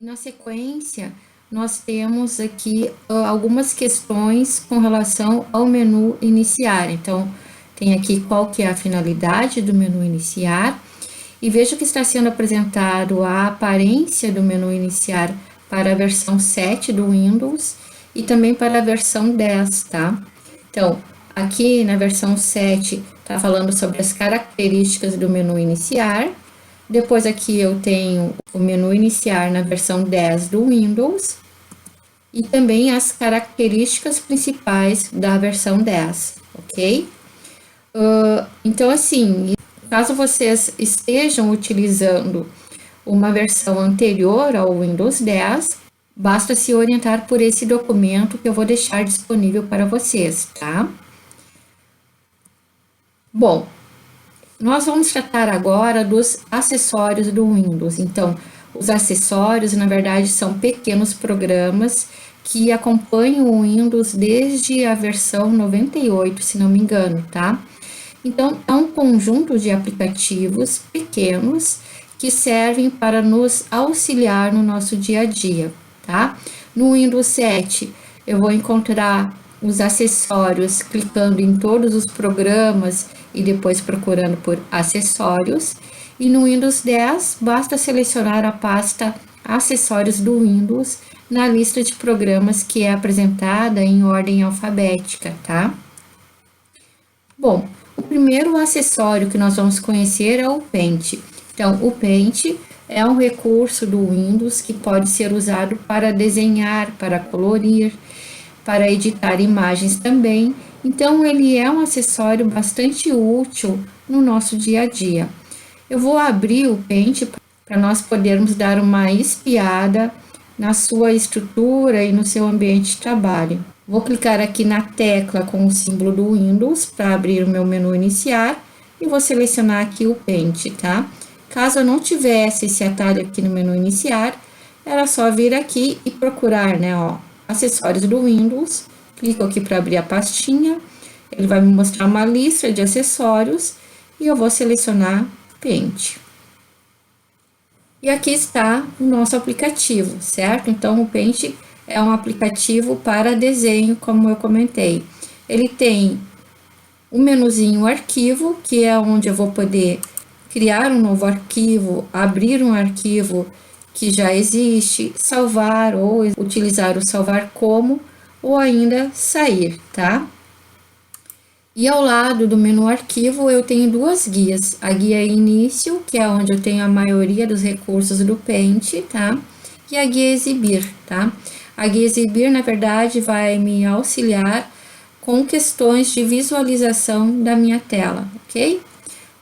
Na sequência, nós temos aqui algumas questões com relação ao menu iniciar. Então, tem aqui qual que é a finalidade do menu iniciar. E veja que está sendo apresentado a aparência do menu iniciar para a versão 7 do Windows e também para a versão 10, tá? Então, aqui na versão 7 está falando sobre as características do menu iniciar. Depois aqui eu tenho o menu iniciar na versão 10 do Windows e também as características principais da versão 10, ok? Então, assim, caso vocês estejam utilizando uma versão anterior ao Windows 10, basta se orientar por esse documento que eu vou deixar disponível para vocês, tá? Bom, nós vamos tratar agora dos acessórios do Windows. Então, os acessórios, na verdade, são pequenos programas que acompanham o Windows desde a versão 98, se não me engano, tá? Então, é um conjunto de aplicativos pequenos que servem para nos auxiliar no nosso dia a dia, tá? No Windows 7, eu vou encontrar os acessórios clicando em todos os programas e depois procurando por acessórios. E no Windows 10, basta selecionar a pasta acessórios do Windows na lista de programas que é apresentada em ordem alfabética, tá? Bom, o primeiro acessório que nós vamos conhecer é o Paint. Então, o Paint é um recurso do Windows que pode ser usado para desenhar, para colorir, para editar imagens também. Então, ele é um acessório bastante útil no nosso dia a dia. Eu vou abrir o Paint para nós podermos dar uma espiada na sua estrutura e no seu ambiente de trabalho. Vou clicar aqui na tecla com o símbolo do Windows para abrir o meu menu iniciar e vou selecionar aqui o Paint, tá? Caso eu não tivesse esse atalho aqui no menu iniciar, era só vir aqui e procurar, né, ó, acessórios do Windows, clico aqui para abrir a pastinha, ele vai me mostrar uma lista de acessórios e eu vou selecionar Paint. E aqui está o nosso aplicativo, certo? Então, o Paint é um aplicativo para desenho, como eu comentei. Ele tem um menuzinho arquivo, que é onde eu vou poder criar um novo arquivo, abrir um arquivo que já existe, salvar ou utilizar o salvar como, ou ainda sair, tá? E ao lado do menu arquivo eu tenho duas guias, a guia início, que é onde eu tenho a maioria dos recursos do Paint, tá? E a guia exibir, tá? A guia exibir, na verdade, vai me auxiliar com questões de visualização da minha tela, ok?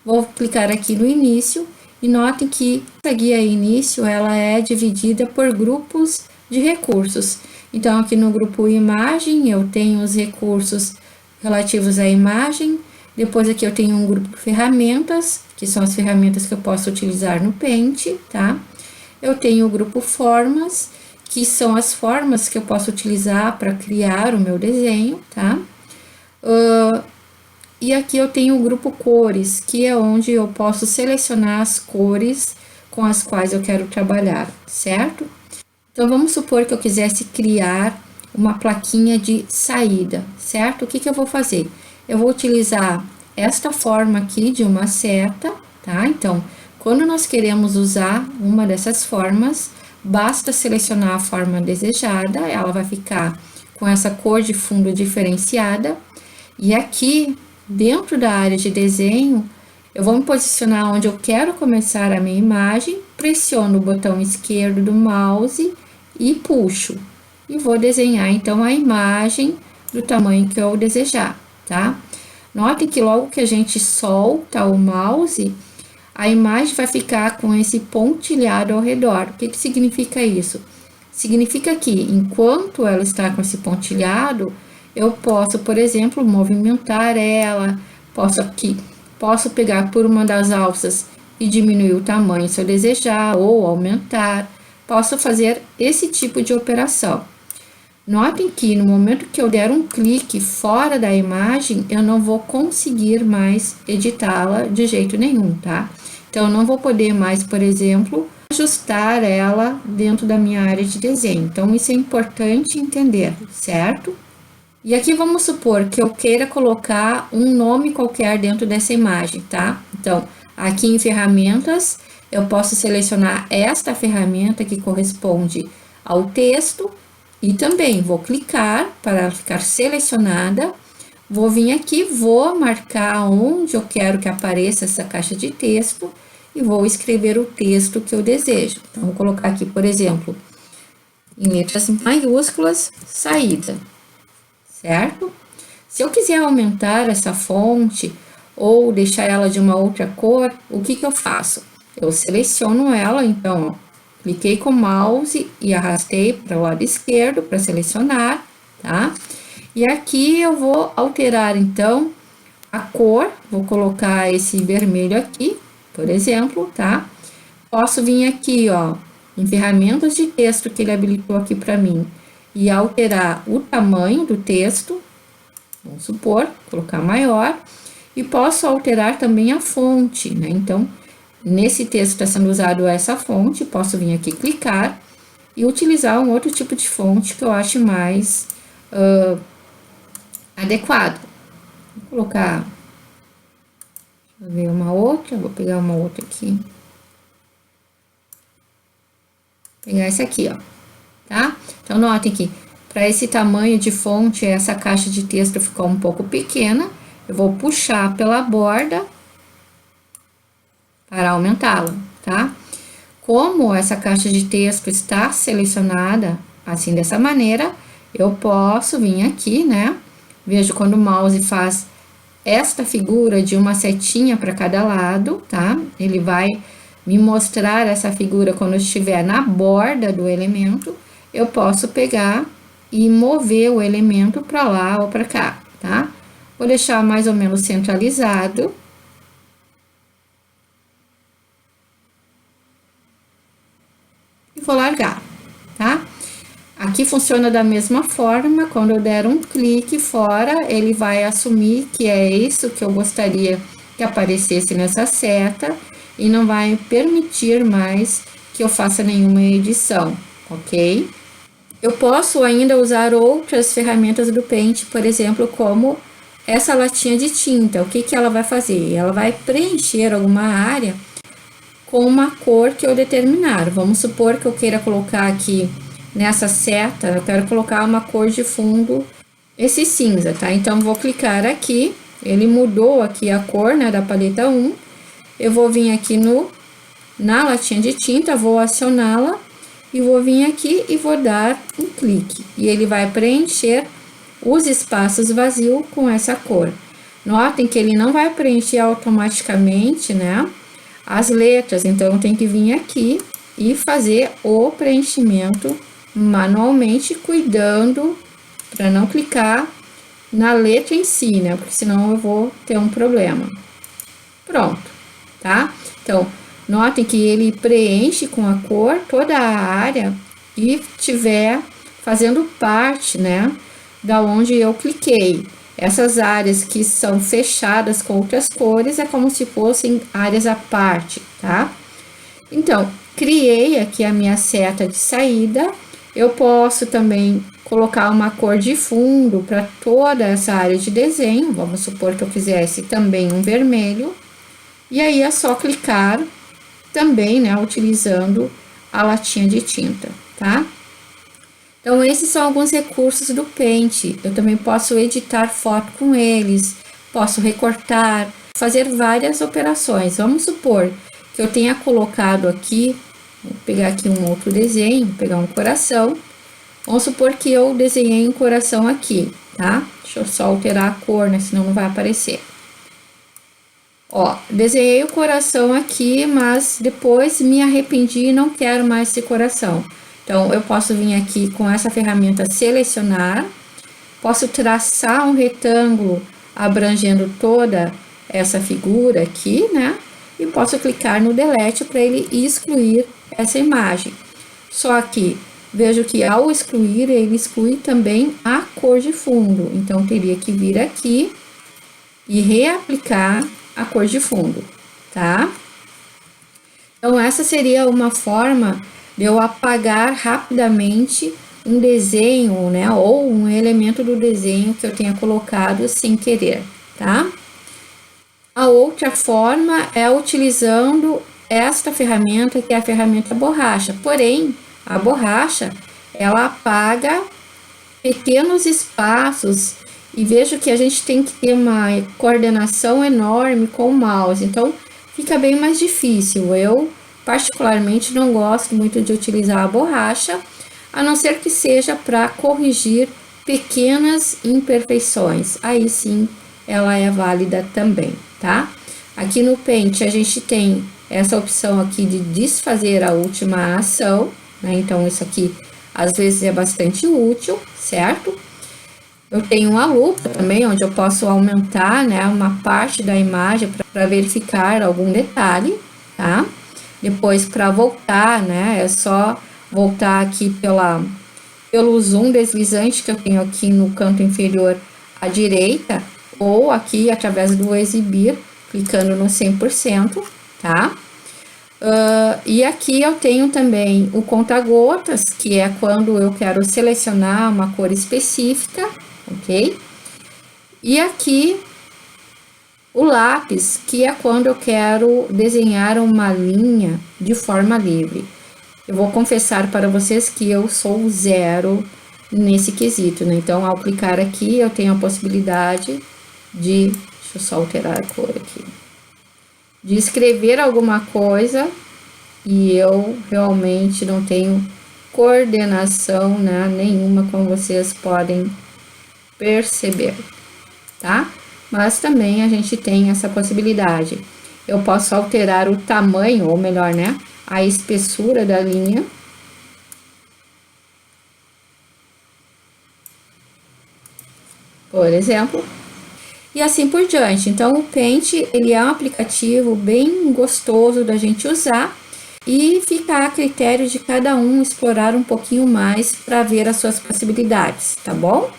Vou clicar aqui no início e notem que a guia início, ela é dividida por grupos de recursos. Então, aqui no grupo imagem, eu tenho os recursos relativos à imagem. Depois aqui eu tenho um grupo ferramentas, que são as ferramentas que eu posso utilizar no Paint, tá? Eu tenho o grupo formas, que são as formas que eu posso utilizar para criar o meu desenho, tá? E aqui eu tenho o grupo cores, que é onde eu posso selecionar as cores com as quais eu quero trabalhar, certo? Então, vamos supor que eu quisesse criar uma plaquinha de saída, certo? O que eu vou fazer? Eu vou utilizar esta forma aqui de uma seta, tá? Então, quando nós queremos usar uma dessas formas, basta selecionar a forma desejada, ela vai ficar com essa cor de fundo diferenciada. E aqui, dentro da área de desenho, eu vou me posicionar onde eu quero começar a minha imagem, pressiono o botão esquerdo do mouse e puxo. E vou desenhar, então, a imagem do tamanho que eu desejar, tá? Notem que logo que a gente solta o mouse, a imagem vai ficar com esse pontilhado ao redor. O que significa isso? Significa que, enquanto ela está com esse pontilhado, eu posso, por exemplo, movimentar ela, posso pegar por uma das alças e diminuir o tamanho se eu desejar, ou aumentar. Posso fazer esse tipo de operação. Notem que no momento que eu der um clique fora da imagem, eu não vou conseguir mais editá-la de jeito nenhum, tá? Então, eu não vou poder mais, por exemplo, ajustar ela dentro da minha área de desenho. Então, isso é importante entender, certo? E aqui vamos supor que eu queira colocar um nome qualquer dentro dessa imagem, tá? Então, aqui em ferramentas, eu posso selecionar esta ferramenta que corresponde ao texto e também vou clicar para ela ficar selecionada. Vou vir aqui, vou marcar onde eu quero que apareça essa caixa de texto e vou escrever o texto que eu desejo. Então, vou colocar aqui, por exemplo, em letras maiúsculas, saída, certo? Se eu quiser aumentar essa fonte ou deixar ela de uma outra cor, o que eu faço? Eu seleciono ela, então, ó, cliquei com o mouse e arrastei para o lado esquerdo para selecionar, tá? E aqui eu vou alterar, então, a cor, vou colocar esse vermelho aqui, por exemplo, tá? Posso vir aqui, ó, em ferramentas de texto que ele habilitou aqui para mim e alterar o tamanho do texto, vamos supor, colocar maior, e posso alterar também a fonte, né? Então, nesse texto está sendo usado essa fonte, posso vir aqui clicar e utilizar um outro tipo de fonte que eu ache mais adequado. Vou colocar, deixa eu ver uma outra, vou pegar uma outra aqui. Pegar esse aqui, ó, tá? Então, notem que para esse tamanho de fonte, essa caixa de texto ficou um pouco pequena, eu vou puxar pela borda para aumentá-la, tá? Como essa caixa de texto está selecionada assim dessa maneira, eu posso vir aqui, né? Vejo quando o mouse faz esta figura de uma setinha para cada lado, tá? Ele vai me mostrar essa figura quando eu estiver na borda do elemento, eu posso pegar e mover o elemento para lá ou para cá, tá? Vou deixar mais ou menos centralizado. E vou largar, tá? Aqui funciona da mesma forma, quando eu der um clique fora, ele vai assumir que é isso que eu gostaria que aparecesse nessa seta e não vai permitir mais que eu faça nenhuma edição, ok? Eu posso ainda usar outras ferramentas do Paint, por exemplo, como essa latinha de tinta. O que que ela vai fazer? Ela vai preencher alguma área com uma cor que eu determinar. Vamos supor que eu queira colocar aqui nessa seta, eu quero colocar uma cor de fundo, esse cinza, tá? Então, vou clicar aqui, ele mudou aqui a cor, né, da paleta 1. Eu vou vir aqui na latinha de tinta, vou acioná-la e vou vir aqui e vou dar um clique. E ele vai preencher os espaços vazios com essa cor. Notem que ele não vai preencher automaticamente, né, as letras, então eu tenho que vir aqui e fazer o preenchimento manualmente, cuidando para não clicar na letra em si, né? Porque senão eu vou ter um problema. Pronto, tá? Então, notem que ele preenche com a cor toda a área e tiver fazendo parte, né, da onde eu cliquei. Essas áreas que são fechadas com outras cores é como se fossem áreas à parte, tá? Então, criei aqui a minha seta de saída. Eu posso também colocar uma cor de fundo para toda essa área de desenho. Vamos supor que eu quisesse também um vermelho. E aí é só clicar também, né, utilizando a latinha de tinta, tá? Então, esses são alguns recursos do Paint. Eu também posso editar foto com eles, posso recortar, fazer várias operações. Vamos supor que eu tenha colocado aqui, vou pegar aqui um outro desenho, vou pegar um coração. Vamos supor que eu desenhei um coração aqui, tá? Deixa eu só alterar a cor, né? Senão não vai aparecer. Ó, desenhei o coração aqui, mas depois me arrependi e não quero mais esse coração. Então, eu posso vir aqui com essa ferramenta selecionar, posso traçar um retângulo abrangendo toda essa figura aqui, né? E posso clicar no delete para ele excluir essa imagem. Só que vejo que ao excluir, ele exclui também a cor de fundo. Então, teria que vir aqui e reaplicar a cor de fundo, tá? Então, essa seria uma forma de eu apagar rapidamente um desenho, né, ou um elemento do desenho que eu tenha colocado sem querer, tá? A outra forma é utilizando esta ferramenta, que é a ferramenta borracha. Porém, a borracha, ela apaga pequenos espaços e vejo que a gente tem que ter uma coordenação enorme com o mouse, então fica bem mais difícil. Eu, particularmente, não gosto muito de utilizar a borracha, a não ser que seja para corrigir pequenas imperfeições. Aí sim, ela é válida também, tá? Aqui no Paint, a gente tem essa opção aqui de desfazer a última ação, né? Então, isso aqui às vezes é bastante útil, certo? Eu tenho uma lupa também, onde eu posso aumentar, né, uma parte da imagem para verificar algum detalhe, tá? Depois, para voltar, né, é só voltar aqui pelo zoom deslizante que eu tenho aqui no canto inferior à direita, ou aqui através do exibir, clicando no 100%, tá? E aqui eu tenho também o conta-gotas, que é quando eu quero selecionar uma cor específica, ok? E aqui o lápis, que é quando eu quero desenhar uma linha de forma livre. Eu vou confessar para vocês que eu sou zero nesse quesito, né? Então, ao clicar aqui, eu tenho a possibilidade de... Deixa eu só alterar a cor aqui. De escrever alguma coisa e eu realmente não tenho coordenação, né, nenhuma, como vocês podem perceber, tá? Mas também a gente tem essa possibilidade. Eu posso alterar o tamanho, ou melhor, né, a espessura da linha. Por exemplo. E assim por diante. Então, o Paint, ele é um aplicativo bem gostoso da gente usar e fica a critério de cada um explorar um pouquinho mais para ver as suas possibilidades, tá bom?